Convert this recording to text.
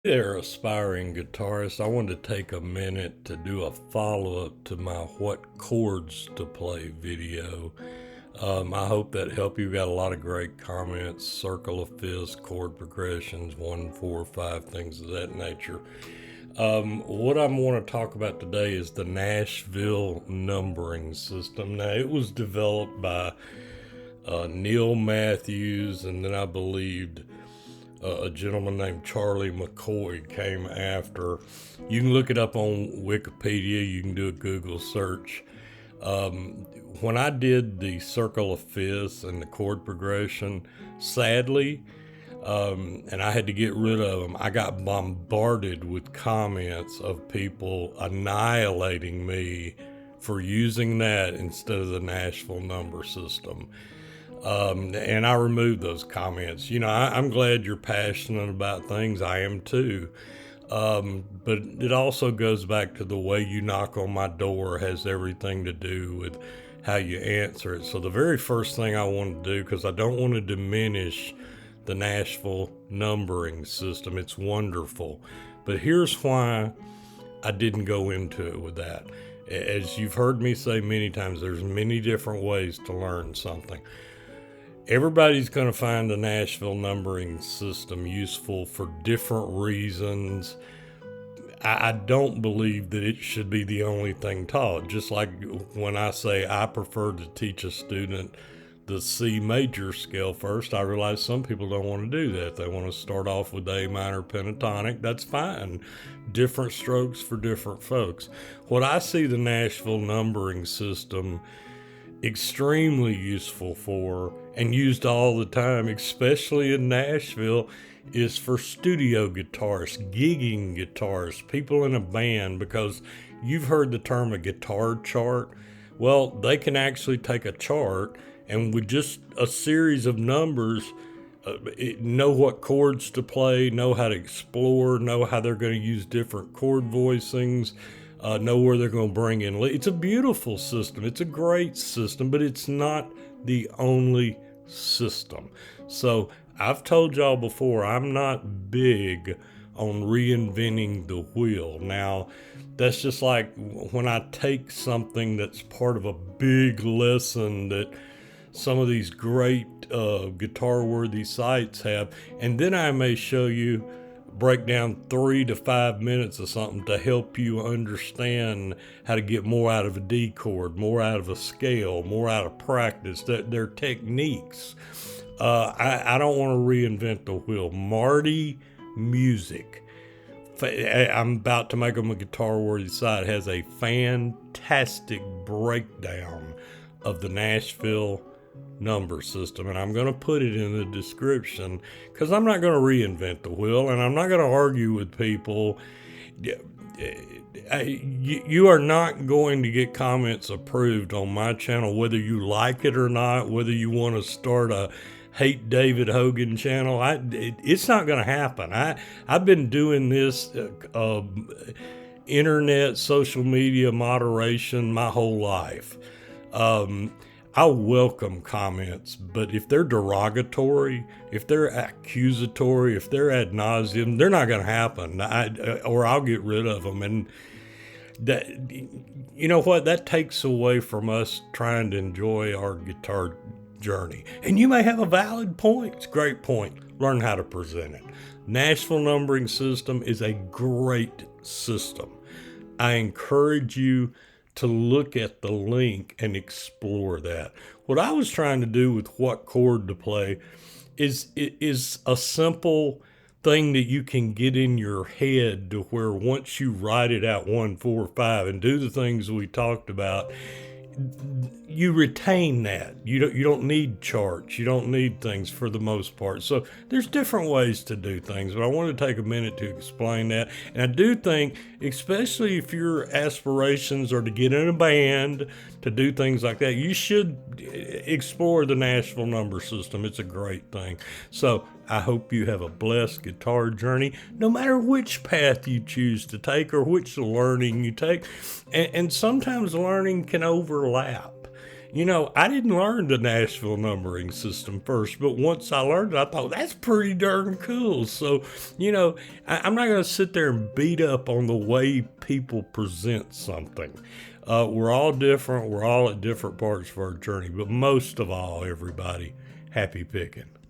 There, aspiring guitarist. I wanted to take a minute to do a follow up to my What Chords to Play video. I hope that helped you. Got a lot of great comments, circle of fifths, chord progressions, 1, 4, 5, things of that nature. What I want to talk about today is the Nashville Numbering System. Now, it was developed by Neil Matthews, and then I believed a gentleman named Charlie McCoy came after. You can look it up on Wikipedia. You can do a Google search. When I did the circle of fifths and the chord progression, sadly, and I had to get rid of them, I got bombarded with comments of people annihilating me for using that instead of the Nashville number system. And I removed those comments. I'm glad you're passionate about things. I am too. But it also goes back to the way you knock on my door has everything to do with how you answer it. So the very first thing I want to do, because I don't want to diminish the Nashville numbering system, it's wonderful. But here's why I didn't go into it with that. As you've heard me say many times, there's many different ways to learn something. Everybody's going to find the Nashville numbering system useful for different reasons. I don't believe that it should be the only thing taught. Just like when I say I prefer to teach a student the C major scale first, I realize some people don't want to do that. They want to start off with A minor pentatonic. That's fine. Different strokes for different folks. What I see the Nashville numbering system extremely useful for and used all the time, especially in Nashville, is for studio guitarists, gigging guitarists, people in a band, because you've heard the term a guitar chart. Well, they can actually take a chart and with just a series of numbers, know what chords to play, know how to explore, know how they're going to use different chord voicings, know where they're going to bring in. It's a beautiful system. It's a great system, but it's not the only system. So I've told y'all before, I'm not big on reinventing the wheel. Now, that's just like when I take something that's part of a big lesson that some of these great guitar-worthy sites have, and then I may show you break down 3 to 5 minutes of something to help you understand how to get more out of a D chord, more out of a scale, more out of practice. They're techniques. I don't want to reinvent the wheel. Marty Music, I'm about to make them a guitar-worthy site, has a fantastic breakdown of the Nashville number system, and I'm going to put it in the description because I'm not going to reinvent the wheel, and I'm not going to argue with people. You are not going to get comments approved on my channel, whether you like it or not, whether you want to start a hate David Hogan channel. It's not going to happen. I've been doing this internet social media moderation my whole life. I welcome comments, but if they're derogatory, if they're accusatory, if they're ad nauseum, they're not going to happen. Or I'll get rid of them. And that, you know what? That takes away from us trying to enjoy our guitar journey. And you may have a valid point. It's a great point. Learn how to present it. Nashville Numbering System is a great system. I encourage you to look at the link and explore that. What I was trying to do with What Chord to Play is a simple thing that you can get in your head to where once you write it out 1, 4, 5 and do the things we talked about, you retain that. You don't need charts. You don't need things for the most part. So there's different ways to do things, but I want to take a minute to explain that. And I do think, especially if your aspirations are to get in a band, to do things like that, you should explore the Nashville number system. It's a great thing. So I hope you have a blessed guitar journey, no matter which path you choose to take or which learning you take. And sometimes learning can overlap. I didn't learn the Nashville numbering system first, but once I learned it, I thought that's pretty darn cool. So, I'm not going to sit there and beat up on the way people present something. We're all different. We're all at different parts of our journey, but most of all, everybody, happy picking.